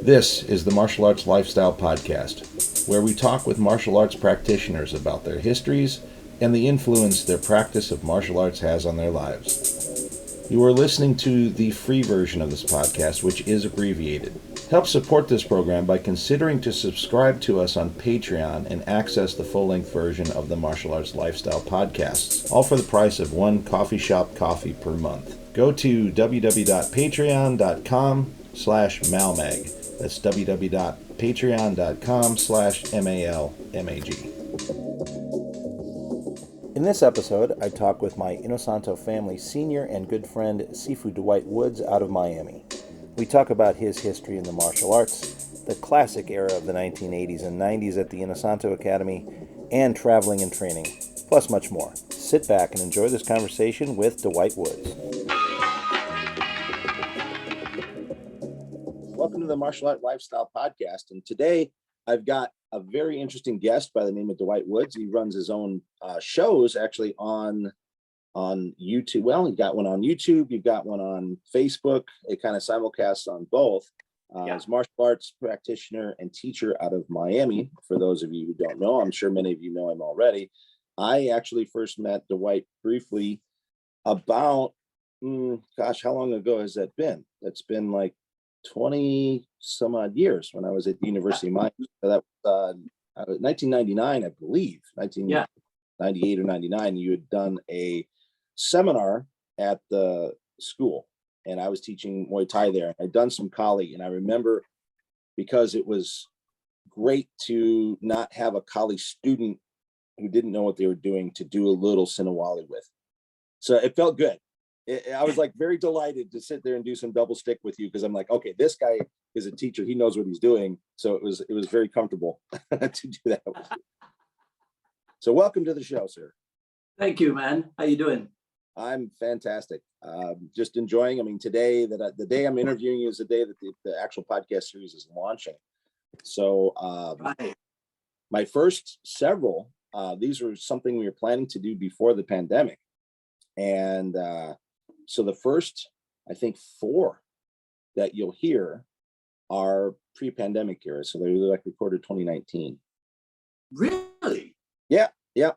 This is the Martial Arts Lifestyle Podcast, where we talk with martial arts practitioners about their histories and the influence their practice of martial arts has on their lives. You are listening to the free version of this podcast, which is abbreviated. Help support this program by considering to subscribe to us on Patreon and access the full-length version of the Martial Arts Lifestyle Podcasts, all for the price of one coffee shop coffee per month. Go to www.patreon.com/malmag. That's www.patreon.com/malmag. In this episode, I talk with my Inosanto family senior and good friend Sifu Dwight Woods out of Miami. We talk about his history in the martial arts, the classic era of the 1980s and 90s at the Inosanto Academy, and traveling and training, plus much more. Sit back and enjoy this conversation with Dwight Woods. Welcome to the Martial Art Lifestyle Podcast, and today I've got a very interesting guest by the name of Dwight Woods. He runs his own shows actually on YouTube. Well, you've got one on YouTube, you've got one on Facebook. It kind of simulcasts on both. As martial arts practitioner and teacher out of Miami. For those of you who don't know, I'm sure many of you know him already. I actually first met Dwight briefly about, how long ago has that been? That's been like 20 some odd years when I was at the University of Miami. So that was 1999, I believe, 1998 or 99. You had done a seminar at the school, and I was teaching Muay Thai there. I'd done some Kali, and I remember, because it was great to not have a Kali student who didn't know what they were doing to do a little Sinawali with. So it felt good. I was like very delighted to sit there and do some double stick with you, because I'm like, okay, this guy is a teacher. He knows what he's doing. So it was very comfortable to do that with you. So welcome to the show, sir. Thank you, man. How you doing? I'm fantastic. Just enjoying. I mean, today, the day I'm interviewing you is the day that the actual podcast series is launching. So my first several, these were something we were planning to do before the pandemic. And so the first, I think, 4 that you'll hear are pre-pandemic era. So they're like recorded 2019. Really? Yeah.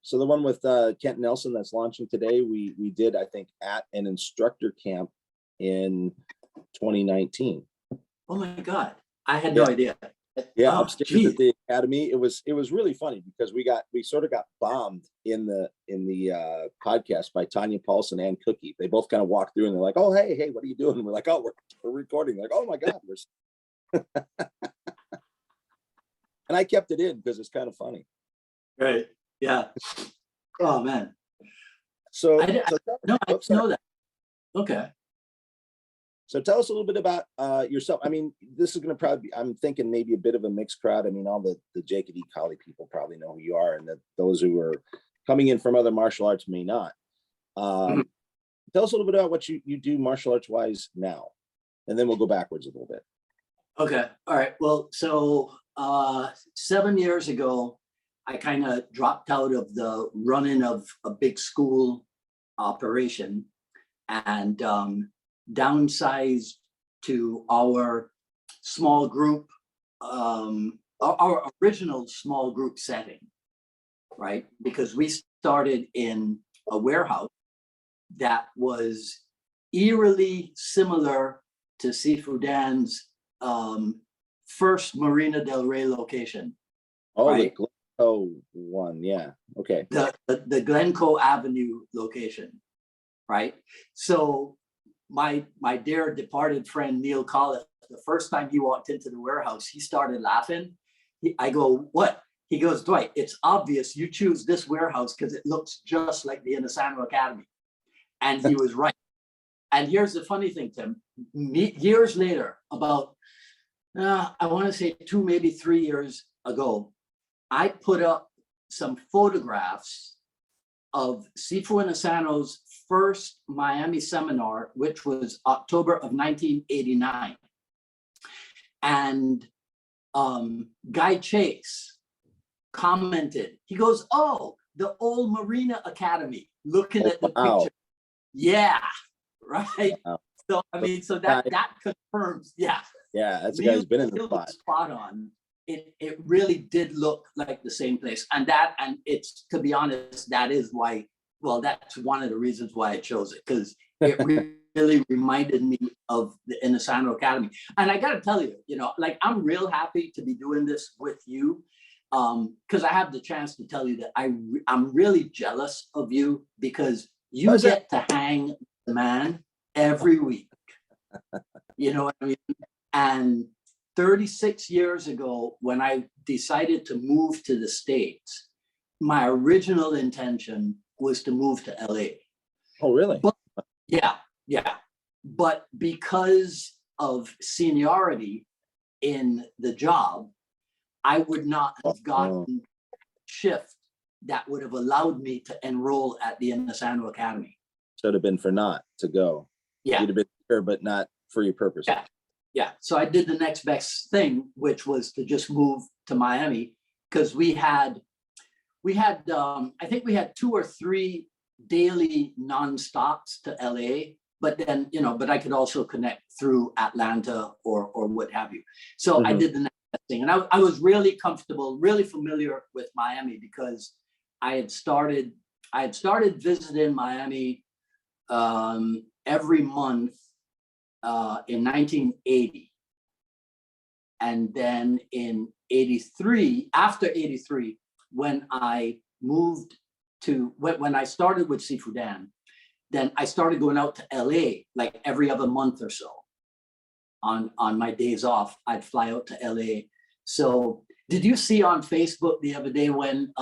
So the one with Kent Nelson that's launching today, we did, I think, at an instructor camp in 2019. Oh my God. I had no idea. Yeah, upstairs at the academy. It was really funny because we sort of got bombed in the podcast by Tanya Paulson and Cookie. They both kind of walked through and they're like, "Oh, hey, what are you doing?" And we're like, "Oh, we're recording." Like, "Oh my God, and I kept it in because it's kind of funny. Right. Yeah. Oh man. So I didn't know that. Okay. So tell us a little bit about yourself. I mean, this is going to probably be, I'm thinking maybe a bit of a mixed crowd. I mean, all the JKD Kali people probably know who you are, and that those who are coming in from other martial arts may not. Tell us a little bit about what you do martial arts wise now, and then we'll go backwards a little bit. Okay. All right. Well, so 7 years ago, I kind of dropped out of the running of a big school operation and downsized to our small group, our original small group setting, right? Because we started in a warehouse that was eerily similar to Sifu Dan's first Marina del Rey location. Oh, right? The Glencoe one, yeah. Okay. The Glencoe Avenue location, right? So my dear departed friend Neil Collins, the first time he walked into the warehouse, he started laughing. I go, "What?" He goes, "Dwight, it's obvious you choose this warehouse because it looks just like the Inosanto Academy." And he was right. And here's the funny thing, Tim. Years later, about I want to say 2, maybe 3 years ago, I put up some photographs of Sifu Inosanto's first Miami seminar, which was October of 1989. And Guy Chase commented, he goes, "Oh, the old Marina Academy," looking at the picture. Yeah, right. Wow. So I mean, so that confirms, yeah. Yeah, that's the guy who's been in the Neil spot. was spot on. It really did look like the same place. And it's, to be honest, that is why, well, that's one of the reasons why I chose it, because it really reminded me of the Innisano Academy. And I got to tell you, like, I'm real happy to be doing this with you, because I have the chance to tell you that I'm really jealous of you, because you get to hang with the man every week. You know what I mean? And 36 years ago, when I decided to move to the States, my original intention was to move to LA. Oh, really? But, yeah. But because of seniority in the job, I would not have gotten a shift that would have allowed me to enroll at the Innisano Academy. So it'd have been for not to go. Yeah. You'd have been here, but not for your purpose. Yeah. So I did the next best thing, which was to just move to Miami, because we had I think we had 2 or 3 daily nonstops to LA, but then, but I could also connect through Atlanta or what have you. So I did the next best thing. And I was really comfortable, really familiar with Miami, because I had started visiting Miami every month in 1980. And then in 83, after 83, when I moved when I started with Seafoodan, then I started going out to LA like every other month or so. On my days off, I'd fly out to LA. So did you see on Facebook the other day when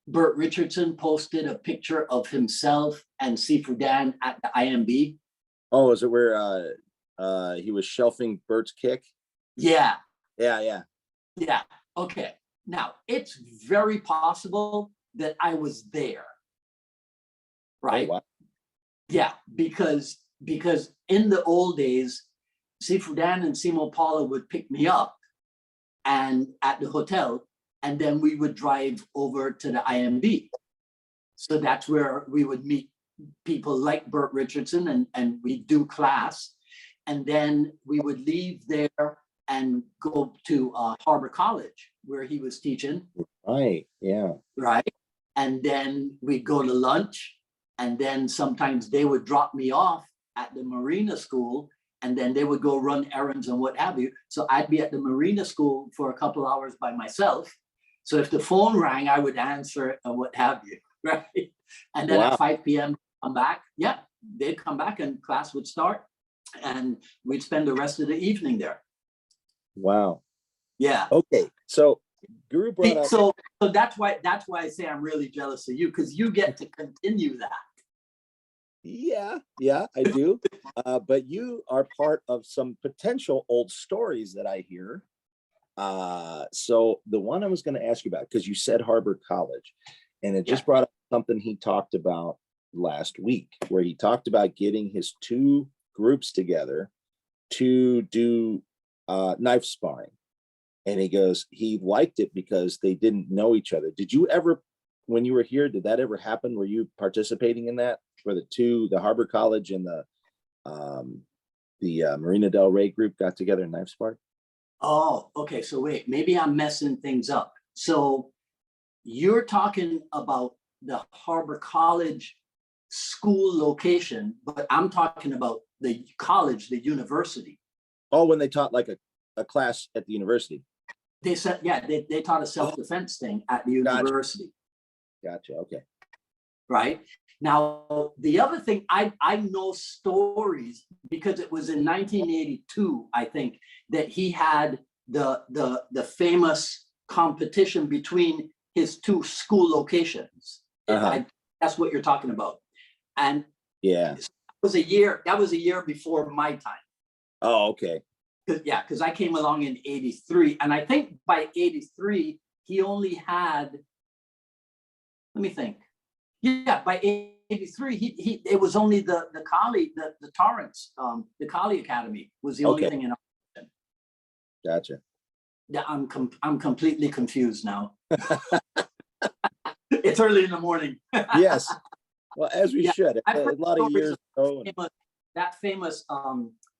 Bert Richardson posted a picture of himself and Seafoodan at the IMB? Oh, is it where he was shelving Bert's kick? Yeah. Yeah. Okay. Now, it's very possible that I was there. Right? Oh, wow. Yeah, because in the old days, Seafoodan and Simo Paula would pick me up and at the hotel, and then we would drive over to the IMB. So that's where we would meet people like Bert Richardson, and we'd do class. And then we would leave there and go to Harbor College, where he was teaching. Right, yeah. Right. And then we'd go to lunch. And then sometimes they would drop me off at the Marina School, and then they would go run errands and what have you. So I'd be at the Marina School for a couple hours by myself. So if the phone rang, I would answer it and what have you, right? And then at 5 p.m., come back. Yeah, they'd come back and class would start, and we'd spend the rest of the evening there. Wow. Yeah. Okay, so Guru brought up. So that's why I say I'm really jealous of you, because you get to continue that. Yeah, I do. But you are part of some potential old stories that I hear. So the one I was going to ask you about, because you said Harbor College, and it just brought up something he talked about last week, where he talked about getting his 2 groups together to do knife sparring. And he goes, he liked it because they didn't know each other. Did you ever, when you were here, did that ever happen? Were you participating in that, where the Harbor College and the Marina Del Rey group got together and knife sparred? Oh, okay. So wait, maybe I'm messing things up. So you're talking about the Harbor College school location, but I'm talking about the college, the university. Oh, when they taught like a class at the university. They said, yeah, they taught a self-defense thing at the university. Gotcha. Okay. Right. Now, the other thing, I know stories, because it was in 1982, I think, that he had the famous competition between his 2 school locations. That's what you're talking about. And that was a year before my time. Oh, okay. Because I came along in 83, and I think by 83 he only had, let me think. Yeah, by 83 it was only the Kali, the Torrance, the Kali Academy was the only thing in operation. Gotcha. Yeah, I'm completely confused now. It's early in the morning. Yes. Well, as we should. I've A heard lot of years ago. That famous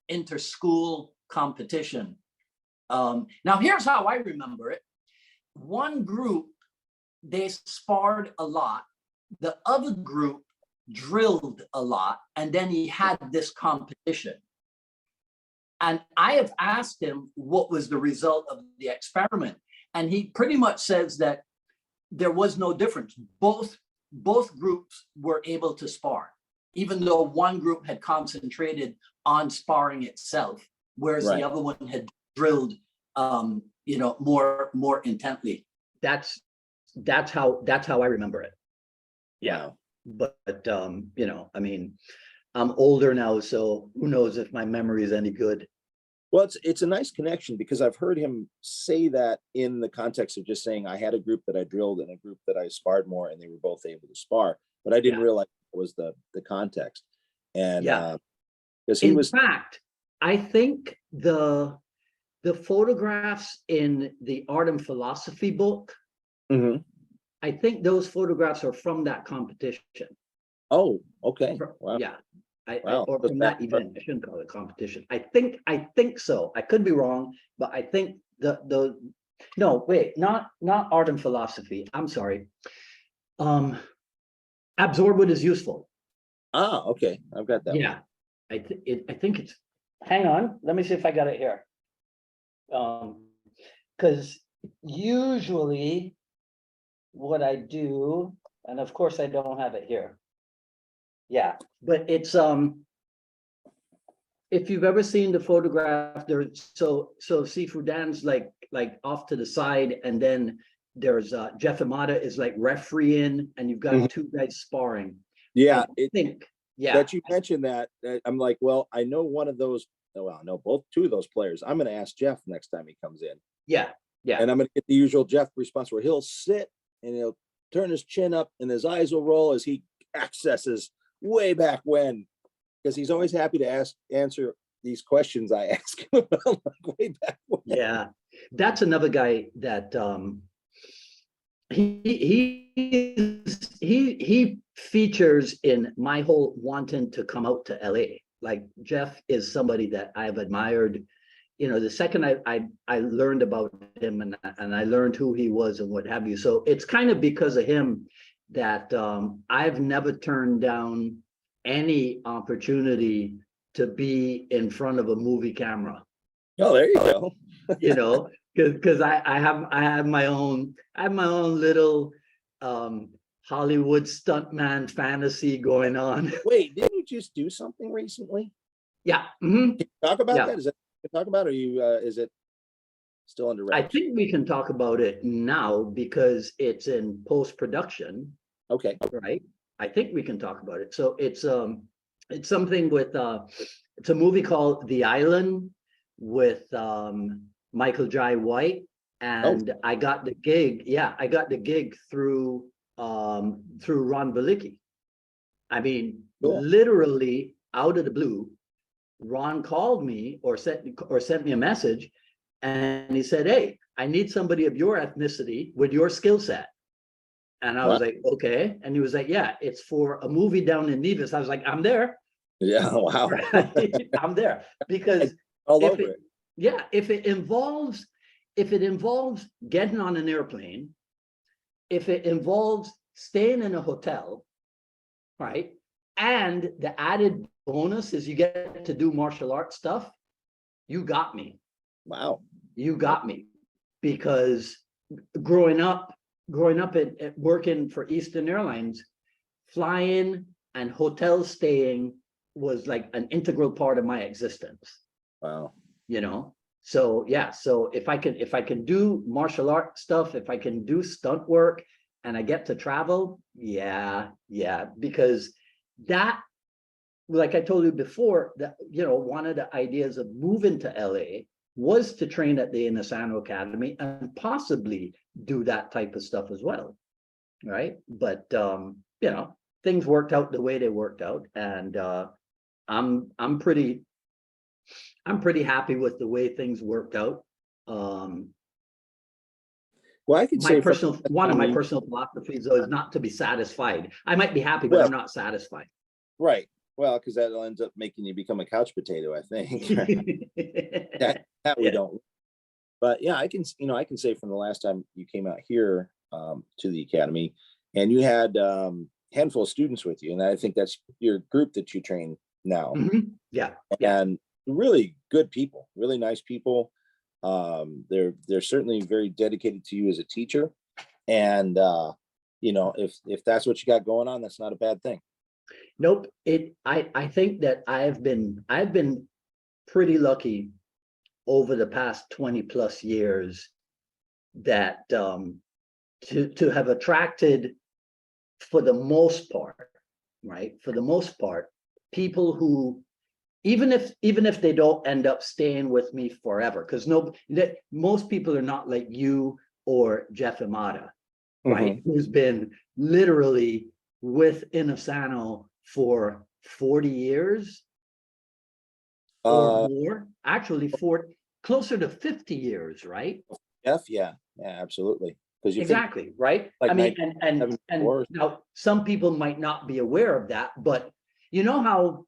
inter-school competition. Now here's how I remember it. One group, they sparred a lot. The other group drilled a lot. And then he had this competition. And I have asked him what was the result of the experiment. And he pretty much says that there was no difference. Both groups were able to spar, even though one group had concentrated on sparring itself, whereas the other one had drilled, more intently. That's how I remember it. Yeah, but I mean, I'm older now, so who knows if my memory is any good. Well, it's a nice connection because I've heard him say that in the context of just saying I had a group that I drilled and a group that I sparred more, and they were both able to spar, but I didn't realize it was the context. And because he was, in fact, I think the photographs in the Art and Philosophy book, I think those photographs are from that competition. Oh, okay. Wow. Yeah. Or from that event. I shouldn't call it competition. I think so. I could be wrong, but I think no, wait, not Art and Philosophy. I'm sorry. Absorb What Is Useful. Ah, okay. I've got that. Yeah. I think it's, hang on, let me see if I got it here. Because usually what I do, and of course I don't have it here. Yeah, but it's if you've ever seen the photograph, there's so Sifu Dan's like off to the side, and then there's Jeff Amata is like refereeing, and you've got two guys sparring. Yeah, I think that you mentioned that, I'm like, well, I know one of those. Well, no, two of those players. I'm going to ask Jeff next time he comes in. Yeah, and I'm going to get the usual Jeff response where he'll sit and he'll turn his chin up and his eyes will roll as he accesses way back when, because he's always happy to answer these questions I ask him about way back when. Yeah, that's another guy that he features in my whole wanting to come out to LA. Like Jeff is somebody that I've admired. The second I learned about him and I learned who he was and what have you. So it's kind of because of him that I've never turned down any opportunity to be in front of a movie camera. Oh, there you go. Because I have my own little Hollywood stuntman fantasy going on. Wait, didn't you just do something recently? Yeah. Can you talk about that? Is that you can talk about, or is it still under wraps? I think we can talk about it now because it's in post-production. Okay. Right. I think we can talk about it. So it's something with it's a movie called The Island with Michael Jai White, and I got the gig. Yeah, I got the gig through Ron Balicki. I mean, literally out of the blue, Ron called me or sent me a message, and he said, "Hey, I need somebody of your ethnicity with your skill set." And I was like, okay. And he was like, yeah, it's for a movie down in Nevis. I was like, I'm there. Yeah, wow. I'm there because if it involves getting on an airplane, if it involves staying in a hotel, right? And the added bonus is you get to do martial arts stuff. You got me. Wow. You got me, because growing up at working for Eastern Airlines, flying and hotel staying was like an integral part of my existence. Wow. So yeah, so if I can do martial art stuff, if I can do stunt work and I get to travel, yeah, because that, like I told you before, that one of the ideas of moving to LA was to train at the Inasano Academy and possibly do that type of stuff as well, right? But things worked out the way they worked out, and I'm pretty happy with the way things worked out. Well, I could say one of my personal philosophies though is not to be satisfied. I might be happy, but I'm not satisfied. Right. Well, because that'll end up making you become a couch potato, I think. that we Yeah. don't. But yeah, I can say from the last time you came out here to the academy, and you had handful of students with you, and I think that's your group that you train now. Yeah. And really good people, really nice people. They're certainly very dedicated to you as a teacher, and if that's what you got going on, that's not a bad thing. Nope. I think that I've been pretty lucky over the past 20 plus years that to have attracted, for the most part, right? For the most part, people who, even if they don't end up staying with me forever, because most people are not like you or Jeff Imada, right? Who's been literally with Inasano for 40 years or more, actually closer to 50 years, right? Jeff, yeah, absolutely. Because Exactly, right? like I mean, 1974. now some people might not be aware of that, but you know how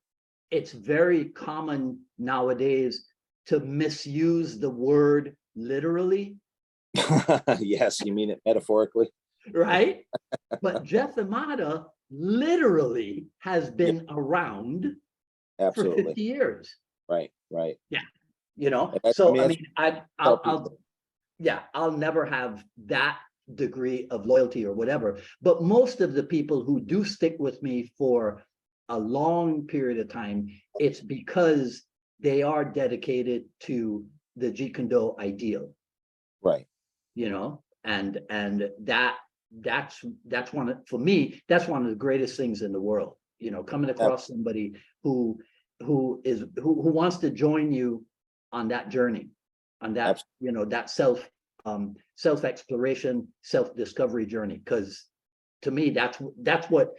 it's very common nowadays to misuse the word literally, Yes, you mean it metaphorically. right? But Jeff Imada literally has been around for Absolutely. 50 years. Right. Yeah. I mean, I'll never have that degree of loyalty or whatever. But most of the people who do stick with me for a long period of time, it's because they are dedicated to the Jeet Kune Do ideal. Right. And that's one of, for me, that's one of the greatest things in the world. Coming across somebody who wants to join you on that journey, on that, that self-exploration, self-discovery journey. Because to me, that's what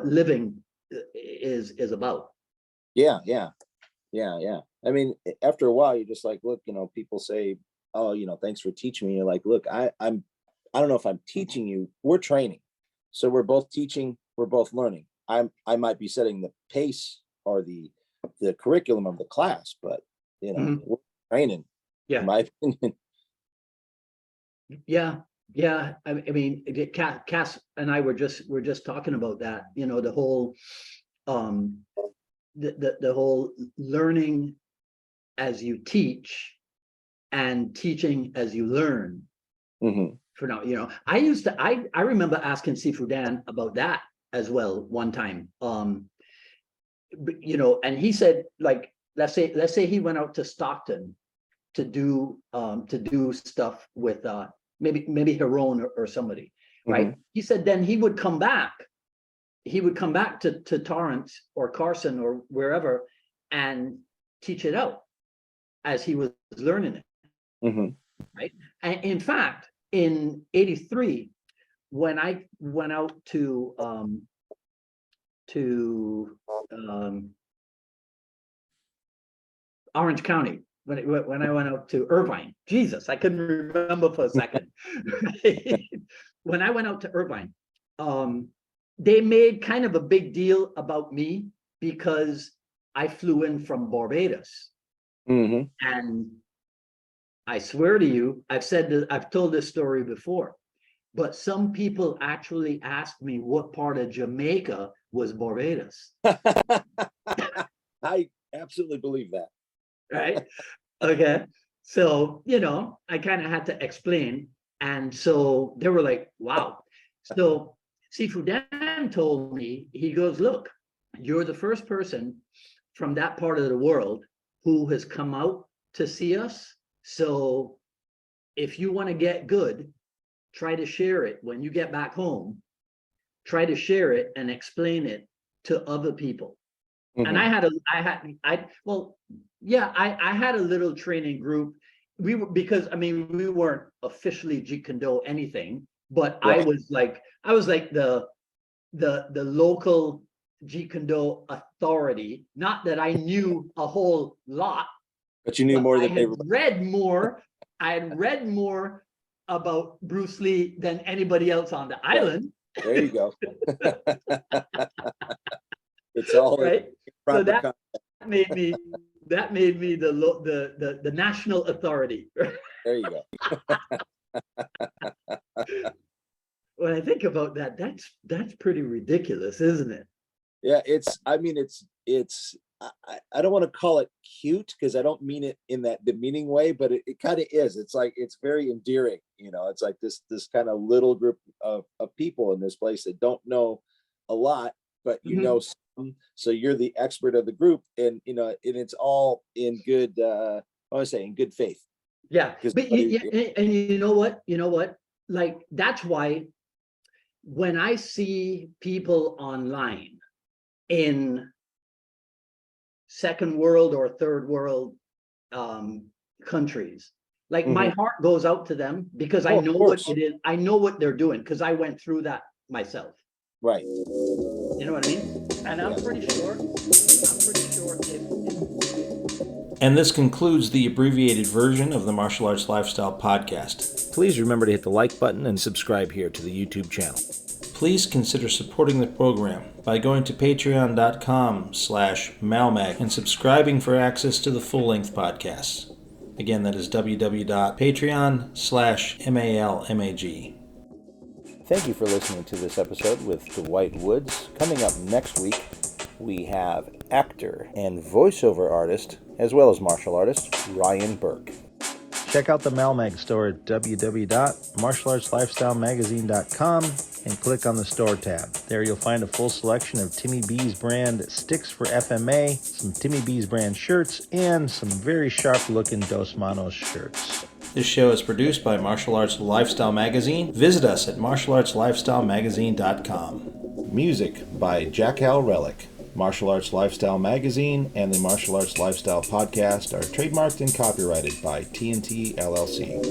living is about. Yeah. I mean, after a while, you're just like, look, people say, oh, thanks for teaching me. You're like, look, I don't know if I'm teaching you. We're training, so we're both teaching. We're both learning. I might be setting the pace or the curriculum of the class, but we're training. Yeah. In my opinion. Yeah. I mean, Cass and I were just talking about that. The whole the whole learning as you teach and teaching as you learn. For now, I remember asking Sifu Dan about that as well one time. And he said, like, let's say he went out to Stockton to do stuff with maybe Heron or somebody, right? He said then he would come back to Torrance or Carson or wherever and teach it out as he was learning it. Right. And in fact, in '83, when I went out to Orange County, when I went out to Irvine, Jesus, I couldn't remember for a second. When I went out to Irvine, they made kind of a big deal about me because I flew in from Barbados. And I swear to you, I've told this story before, but some people actually asked me what part of Jamaica was Barbados. I absolutely believe that. Right? Okay. So, I kind of had to explain. And so they were like, wow. So Sifu Dan told me, he goes, look, you're the first person from that part of the world who has come out to see us. So if you want to get good, try to share it when you get back home. Try to share it and explain it to other people. And I had a little training group. We weren't officially Jeet Kune Do anything, but right. I was like the local Jeet Kune Do authority. Not that I knew a whole lot, but you knew more than I had read more about Bruce Lee than anybody else on the island. There you go. It's all right. proper So that con- made me the national authority. There you go. When I think about that, that's pretty ridiculous, isn't it? Yeah, I don't want to call it cute because I don't mean it in that demeaning way, but it kind of is. It's like, it's very endearing. It's like this kind of little group of people in this place that don't know a lot, but some, so you're the expert of the group, and and it's all in good, I want to say in good faith. Yeah, but and you know what? Like, that's why when I see people online in second world or third world countries, like my heart goes out to them because I know what it is. I know what they're doing because I went through that myself. Right. You know what I mean? And I'm pretty sure And this concludes the abbreviated version of the Martial Arts Lifestyle Podcast. Please remember to hit the like button and subscribe here to the YouTube channel. Please consider supporting the program by going to patreon.com/malmag and subscribing for access to the full-length podcasts. Again, that is www.patreon.com/malmag. Thank you for listening to this episode with Dwight Woods. Coming up next week, we have actor and voiceover artist, as well as martial artist, Ryan Burke. Check out the Malmag store at www.martialartslifestylemagazine.com and click on the store tab. There you'll find a full selection of Timmy B's brand sticks for FMA, some Timmy B's brand shirts, and some very sharp looking Dos Manos shirts. This show is produced by Martial Arts Lifestyle Magazine. Visit us at martialartslifestylemagazine.com. Music by Jackal Relic. Martial Arts Lifestyle Magazine and the Martial Arts Lifestyle Podcast are trademarked and copyrighted by TNT LLC.